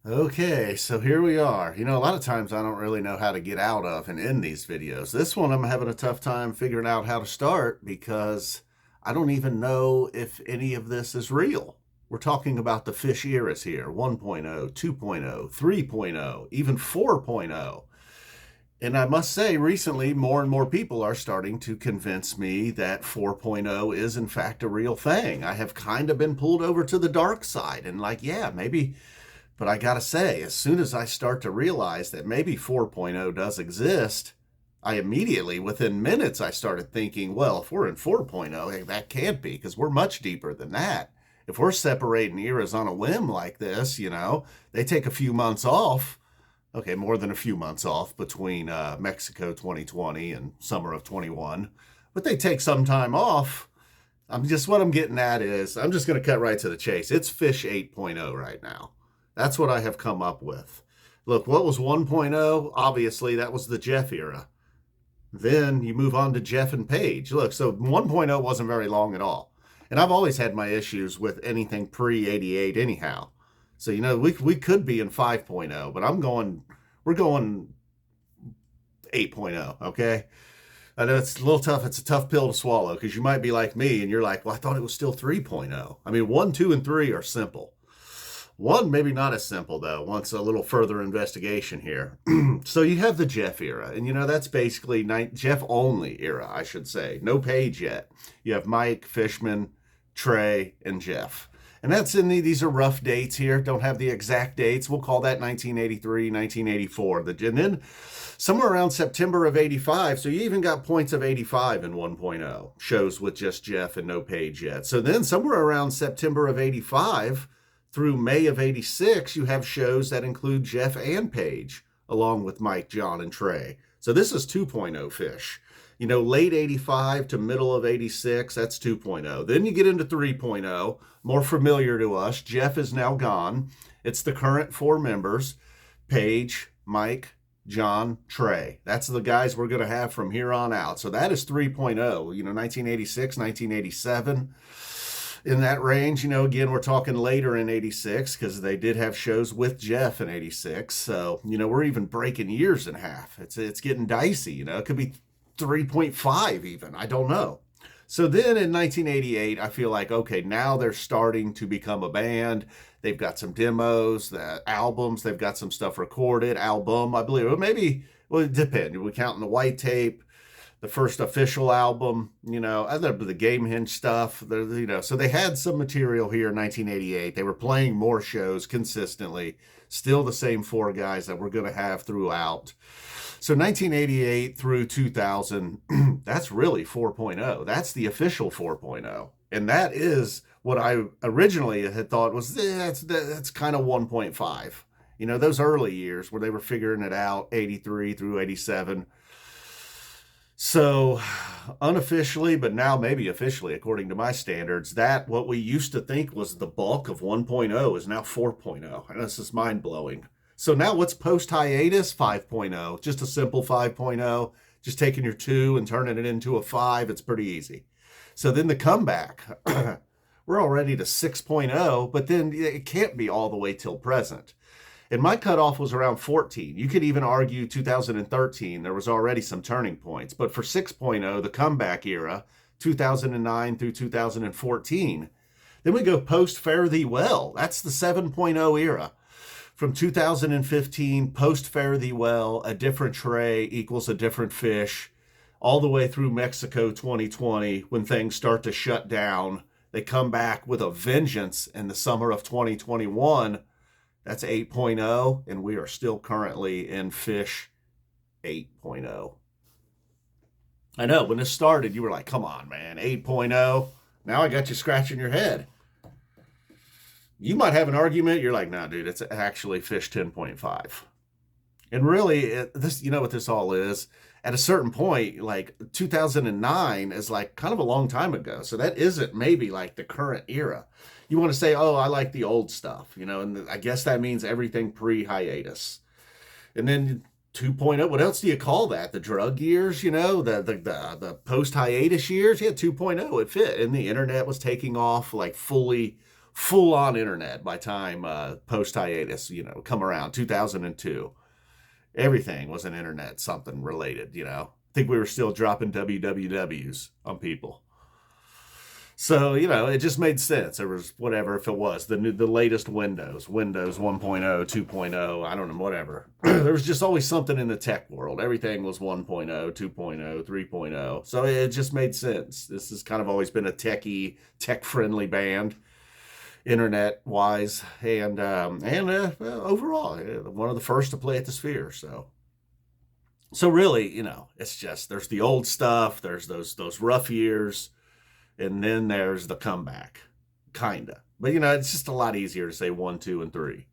Okay, so here we are. A lot of times I don't really know how to get out of and end these videos. This one I'm having a tough time figuring out how to start because I don't even know if any of this is real. We're talking about the Phish eras here, 1.0, 2.0, 3.0, even 4.0. And I must say, recently, more and more people are starting to convince me that 4.0 is, in fact, a real thing. I have kind of been pulled over to the dark side and, yeah, maybe. But I gotta say, as soon as I start to realize that maybe 4.0 does exist, I immediately, within minutes, I started thinking, well, if we're in 4.0, hey, that can't be, because we're much deeper than that. If we're separating eras on a whim like this, they take a few months off. Okay, more than a few months off between Mexico 2020 and summer of 21. But they take some time off. What I'm getting at is, I'm just going to cut right to the chase. It's Phish 8.0 right now. That's what I have come up with. Look, what was 1.0? Obviously, that was the Jeff era. Then you move on to Jeff and Page. Look, so 1.0 wasn't very long at all. And I've always had my issues with anything pre-88 anyhow. So, we could be in 5.0, but we're going 8.0, okay? I know it's a little tough. It's a tough pill to swallow because you might be like me and you're like, well, I thought it was still 3.0. I mean, 1, 2, and 3 are simple. 1, maybe not as simple, though, wants a little further investigation here. So you have the Jeff era, and that's basically Jeff only era, I should say. No Page yet. You have Mike, Fishman, Trey, and Jeff. And these are rough dates here. Don't have the exact dates. We'll call that 1983, 1984. And then somewhere around September of 85, so you even got points of 85 in 1.0, shows with just Jeff and no Page yet. So then somewhere around September of 85 through May of 86, you have shows that include Jeff and Page, along with Mike, John, and Trey. So this is 2.0 Phish. Late 85 to middle of 86, that's 2.0. Then you get into 3.0, more familiar to us. Jeff is now gone. It's the current 4 members, Page, Mike, John, Trey. That's the guys we're going to have from here on out. So that is 3.0, 1986, 1987. In that range, again, we're talking later in 86 because they did have shows with Jeff in 86. So, we're even breaking years in half. It's getting dicey, It could be 3.5 even. I don't know. So then in 1988, I feel like, okay, now they're starting to become a band. They've got some demos, the albums. They've got some stuff recorded. Album, I believe. Or maybe, well, it depends. We're counting the white tape. The first official album, the Game Hinge stuff, so they had some material here in 1988. They were playing more shows consistently, still the same 4 guys that we're going to have throughout. So 1988 through 2000, that's really 4.0. That's the official 4.0. And that is what I originally had thought was, that's kind of 1.5. Those early years where they were figuring it out, 83 through 87. So unofficially, but now maybe officially, according to my standards, that what we used to think was the bulk of 1.0 is now 4.0. And this is mind blowing. So now what's Post Hiatus? 5.0, just a simple 5.0, just taking your 2 and turning it into a 5. It's pretty easy. So then the comeback, we're already to 6.0, but then it can't be all the way till present. And my cutoff was around 14. You could even argue 2013, there was already some turning points. But for 6.0, the comeback era, 2009 through 2014. Then we go post Fare Thee Well. That's the 7.0 era. From 2015, post Fare Thee Well, a different Trey equals a different Phish, all the way through Mexico 2020, when things start to shut down. They come back with a vengeance in the summer of 2021. That's 8.0, and we are still currently in Phish 8.0. I know, when this started, you were like, come on, man, 8.0. Now I got you scratching your head. You might have an argument. You're like, nah, dude, it's actually Phish 10.5. And really, this, what this all is? At a certain point, like 2009 is like kind of a long time ago. So that isn't maybe like the current era. You want to say, oh, I like the old stuff, and I guess that means everything pre-hiatus. And then 2.0, what else do you call that? The drug years, the post-hiatus years? Yeah, 2.0, it fit. And the internet was taking off like fully full on internet by time Post Hiatus, come around 2002. Everything was an internet something related. I think we were still dropping wwws on people. So, it just made sense. There was whatever, if it was the latest Windows 1.0, 2.0, I don't know, whatever. There was just always something in the tech world. Everything was 1.0, 2.0, 3.0. So it just made sense. This has kind of always been a tech-friendly band, internet-wise, and overall, one of the first to play at the Sphere. So really, it's just, there's the old stuff, there's those rough years, and then there's the comeback, kinda. But it's just a lot easier to say 1, 2, and 3.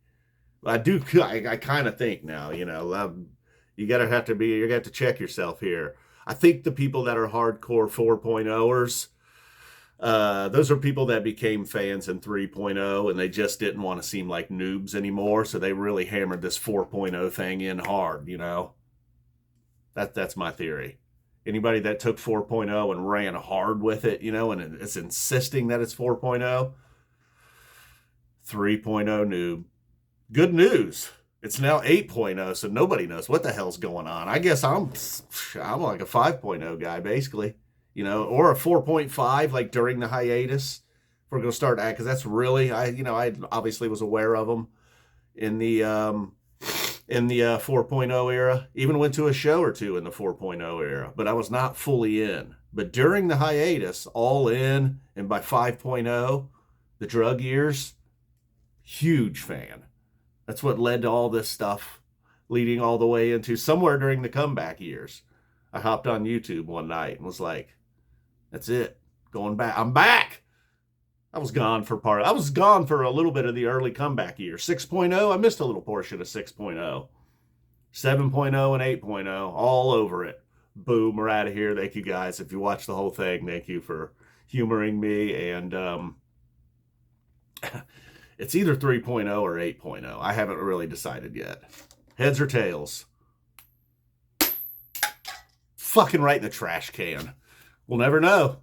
I kind of think now, you have to check yourself here. I think the people that are hardcore 4.0ers, those are people that became fans in 3.0 and they just didn't want to seem like noobs anymore, so they really hammered this 4.0 thing in hard. That's my theory. Anybody that took 4.0 and ran hard with it, and it's insisting that it's 4.0, 3.0 noob. Good news. It's now 8.0, so nobody knows what the hell's going on. I guess I'm like a 5.0 guy, basically, or a 4.5, like during the hiatus. If we're going to start that, because that's really, I obviously was aware of them in the 4.0 era. Even went to a show or two in the 4.0 era, but I was not fully in. But during the hiatus, all in, and by 5.0, the drug years, huge fan. That's what led to all this stuff, leading all the way into somewhere during the comeback years. I hopped on YouTube one night and was like, that's it, going back. I'm back. I was gone for a little bit of the early comeback year. 6.0, I missed a little portion of 6.0. 7.0 and 8.0, all over it. Boom, we're out of here. Thank you guys. If you watched the whole thing, thank you for humoring me. And it's either 3.0 or 8.0. I haven't really decided yet. Heads or tails? Fucking right in the trash can. We'll never know.